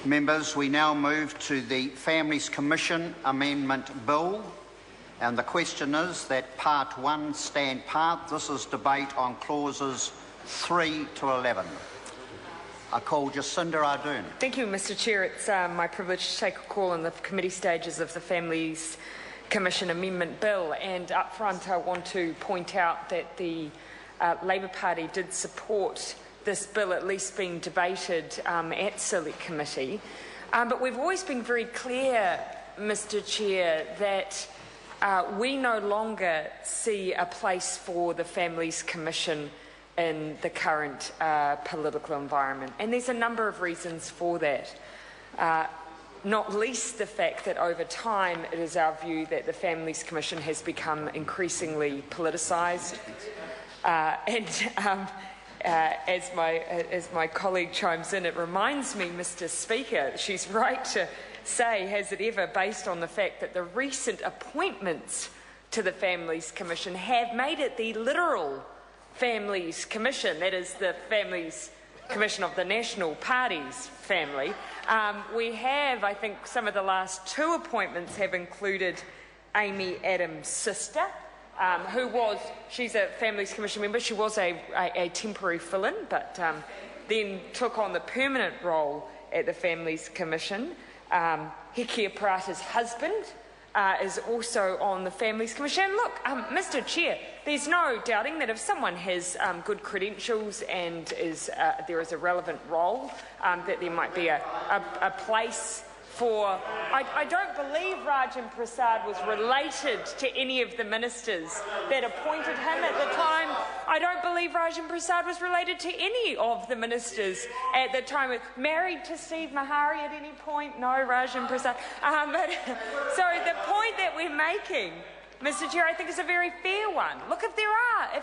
Members, we now move to the Families Commission Amendment Bill, and the question is that Part 1 stand part. This is debate on clauses 3 to 11. I call Jacinda Ardern. Thank you, Mr Chair. It's my privilege to take a call in the committee stages of the Families Commission Amendment Bill, and up front I want to point out that the Labour Party did support this bill at least being debated at Select Committee, but we've always been very clear, Mr Chair, that we no longer see a place for the Families Commission in the current political environment, and there's a number of reasons for that. Not least the fact that over time it is our view that the Families Commission has become increasingly politicised, as my colleague chimes in, it reminds me, Mr Speaker, she's right to say, has it ever, based on the fact that the recent appointments to the Families Commission have made it the literal Families Commission, that is the Families Commission of the National Party's family. We have, I think, some of the last two appointments have included Amy Adams' sister, she's a Families Commission member. She was a temporary fill-in, but then took on the permanent role at the Families Commission. Hekia Parata's husband is also on the Families Commission. And look, Mr Chair, there's no doubting that if someone has good credentials and there is a relevant role, that there might be a place for... I don't believe Rajan Prasad was related to any of the ministers that appointed him at the time. I don't believe Rajan Prasad was related to any of the ministers at the time. Married to Steve Mahari at any point? No, Rajan Prasad. So the point that we're making, Mr Chair, I think is a very fair one. Look, if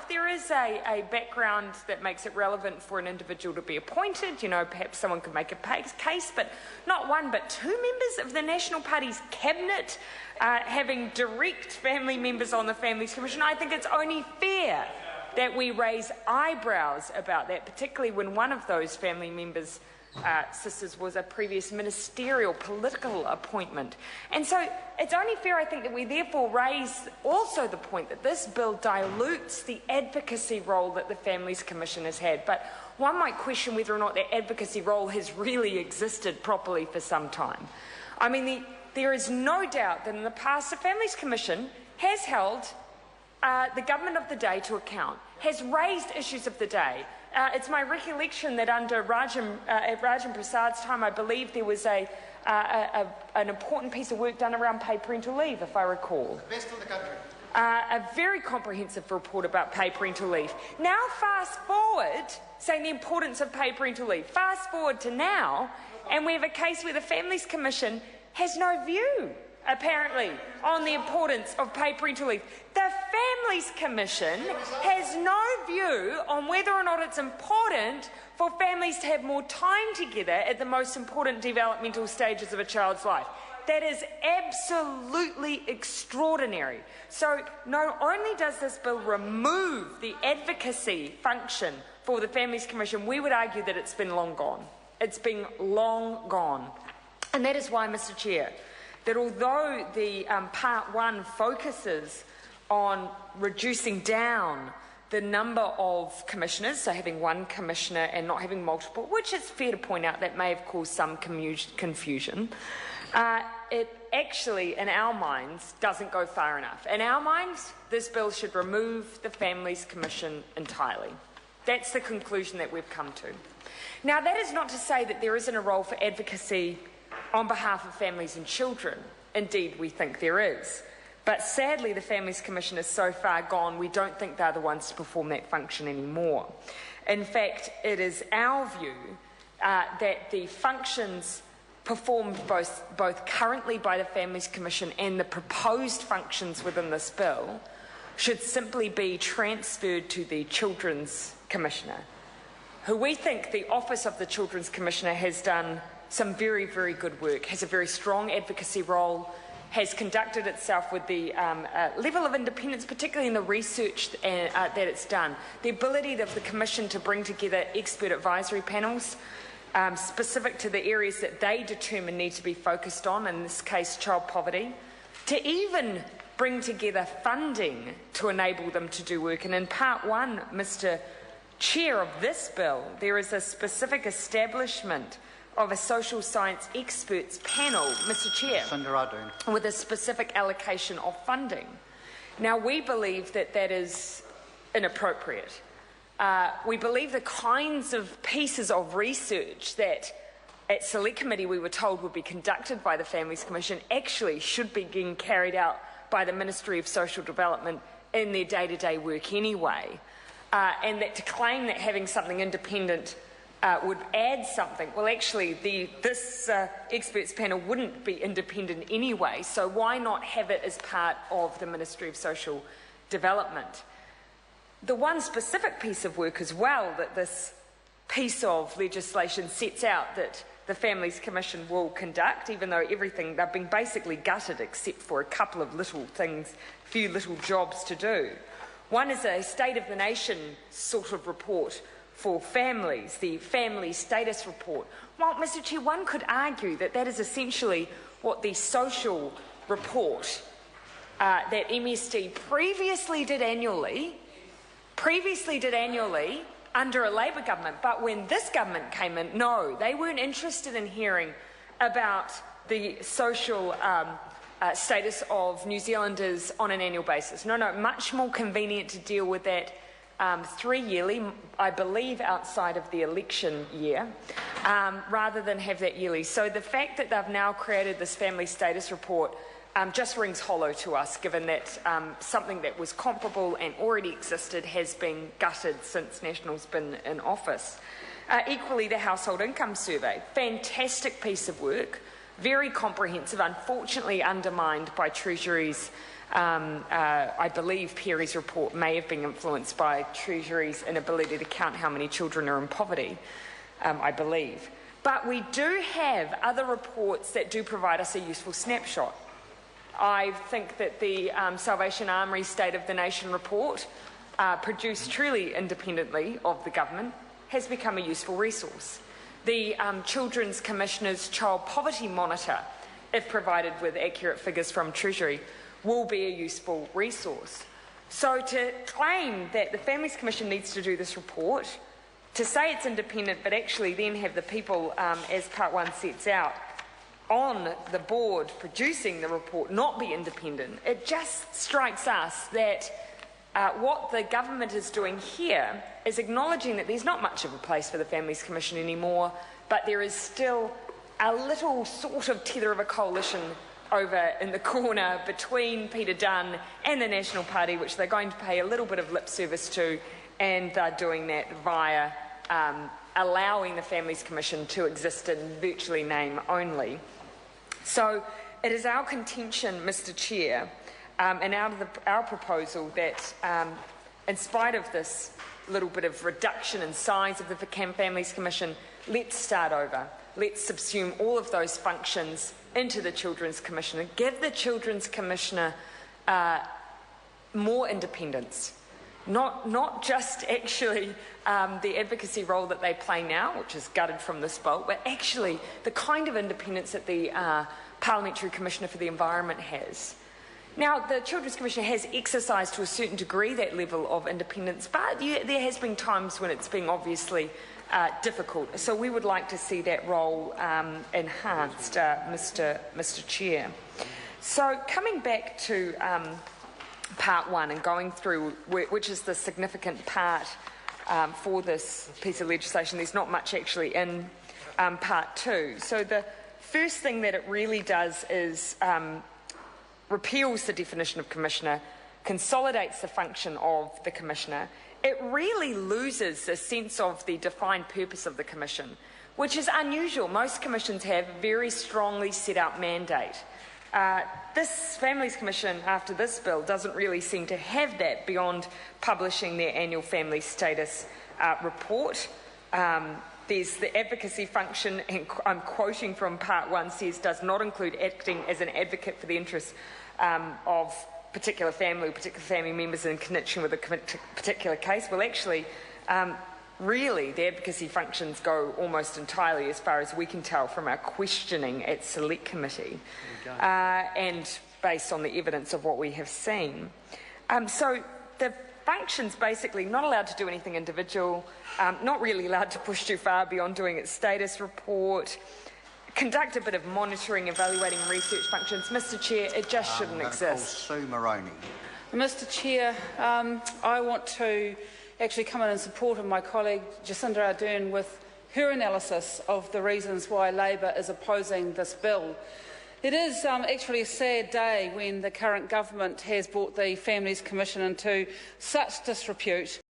there is a background that makes it relevant for an individual to be appointed, perhaps someone could make a case, but not one but two members of the National Party's cabinet having direct family members on the Families Commission, I think it's only fair that we raise eyebrows about that, particularly when one of those family members' sisters was a previous ministerial political appointment. And so it's only fair, I think, that we therefore raise also the point that this bill dilutes the advocacy role that the Families Commission has had. But one might question whether or not that advocacy role has really existed properly for some time. I mean, there is no doubt that in the past the Families Commission has held the government of the day to account, has raised issues of the day. It's my recollection that under Rajan Prasad's time, I believe there was an important piece of work done around paid parental leave, if I recall. The best in the country. A very comprehensive report about paid parental leave. Now fast forward, saying the importance of paid parental leave. Fast forward to now, and we have a case where the Families Commission has no view, apparently, on the importance of paid parental leave. The Families Commission has no view on whether or not it's important for families to have more time together at the most important developmental stages of a child's life. That is absolutely extraordinary. So not only does this bill remove the advocacy function for the Families Commission, we would argue that it's been long gone. It's been long gone. And that is why, Mr Chair, that although the Part 1 focuses on reducing down the number of commissioners, so having one commissioner and not having multiple, which is fair to point out that may have caused some confusion, it actually, in our minds, doesn't go far enough. In our minds, this bill should remove the Families Commission entirely. That's the conclusion that we've come to. Now, that is not to say that there isn't a role for advocacy on behalf of families and children. Indeed, we think there is. But sadly, the Families Commission is so far gone, we don't think they're the ones to perform that function anymore. In fact, it is our view that the functions performed both currently by the Families Commission and the proposed functions within this bill should simply be transferred to the Children's Commissioner, who we think the Office of the Children's Commissioner has done some very, very good work, has a very strong advocacy role, has conducted itself with the level of independence, particularly in the research that it's done. The ability of the Commission to bring together expert advisory panels specific to the areas that they determine need to be focused on, in this case child poverty, to even bring together funding to enable them to do work. And in part 1, Mr. Chair, of this bill, there is a specific establishment of a social science experts panel, Mr. Chair, with a specific allocation of funding. Now, we believe that that is inappropriate. We believe the kinds of pieces of research that at Select Committee we were told would be conducted by the Families Commission actually should be being carried out by the Ministry of Social Development in their day-to-day work anyway. And that to claim that having something independent would add something, well, actually, this experts panel wouldn't be independent anyway, so why not have it as part of the Ministry of Social Development? The one specific piece of work as well that this piece of legislation sets out that the Families Commission will conduct, even though everything, they've been basically gutted except for a couple of little things, few little jobs to do. One is a State of the Nation sort of report for families, the Family Status Report. Well, Mr. Chair, one could argue that that is essentially what the social report that MSD previously did annually under a Labour government, but when this government came in, no, they weren't interested in hearing about the social status of New Zealanders on an annual basis. No, much more convenient to deal with that 3 yearly, I believe outside of the election year, rather than have that yearly. So the fact that they've now created this family status report just rings hollow to us, given that something that was comparable and already existed has been gutted since National's been in office. Equally, the Household Income Survey, fantastic piece of work, very comprehensive, unfortunately undermined by Treasury's, I believe Perry's report may have been influenced by Treasury's inability to count how many children are in poverty, I believe. But we do have other reports that do provide us a useful snapshot. I think that the Salvation Army State of the Nation report, produced truly independently of the government, has become a useful resource. The Children's Commissioner's Child Poverty Monitor, if provided with accurate figures from Treasury, will be a useful resource. So to claim that the Families Commission needs to do this report, to say it's independent but actually then have the people, as Part 1 sets out, on the board producing the report not be independent, it just strikes us that what the government is doing here is acknowledging that there's not much of a place for the Families Commission anymore, but there is still a little sort of tether of a coalition over in the corner between Peter Dunn and the National Party, which they're going to pay a little bit of lip service to, and they're doing that via allowing the Families Commission to exist in virtually name only. So it is our contention, Mr. Chair, and out of our proposal that in spite of this little bit of reduction in size of the Families Commission, let's start over. Let's subsume all of those functions into the Children's Commissioner, give the Children's Commissioner more independence. Not just actually the advocacy role that they play now, which is gutted from this bill, but actually the kind of independence that the Parliamentary Commissioner for the Environment has. Now, the Children's Commissioner has exercised to a certain degree that level of independence, but there has been times when it's been obviously difficult. So we would like to see that role enhanced, Mr. Chair. So coming back to Part 1 and going through, which is the significant part for this piece of legislation, there's not much actually in Part 2. So the first thing that it really does is repeals the definition of Commissioner, consolidates the function of the Commissioner. It really loses a sense of the defined purpose of the Commission, which is unusual. Most commissions have a very strongly set out mandate. This Families Commission, after this bill, doesn't really seem to have that beyond publishing their annual family status report. There's the advocacy function, and I'm quoting from Part 1, says does not include acting as an advocate for the interests of particular family or particular family members in connection with a particular case. Well, actually, really the advocacy functions go almost entirely, as far as we can tell from our questioning at Select Committee, and based on the evidence of what we have seen. So the function's basically not allowed to do anything individual, not really allowed to push too far beyond doing its status report, conduct a bit of monitoring, evaluating research functions. Mr Chair, it just shouldn't exist. Sue Moroney. Mr Chair, I want to actually come in support of my colleague Jacinda Ardern with her analysis of the reasons why Labor is opposing this bill. It is actually a sad day when the current government has brought the Families Commission into such disrepute.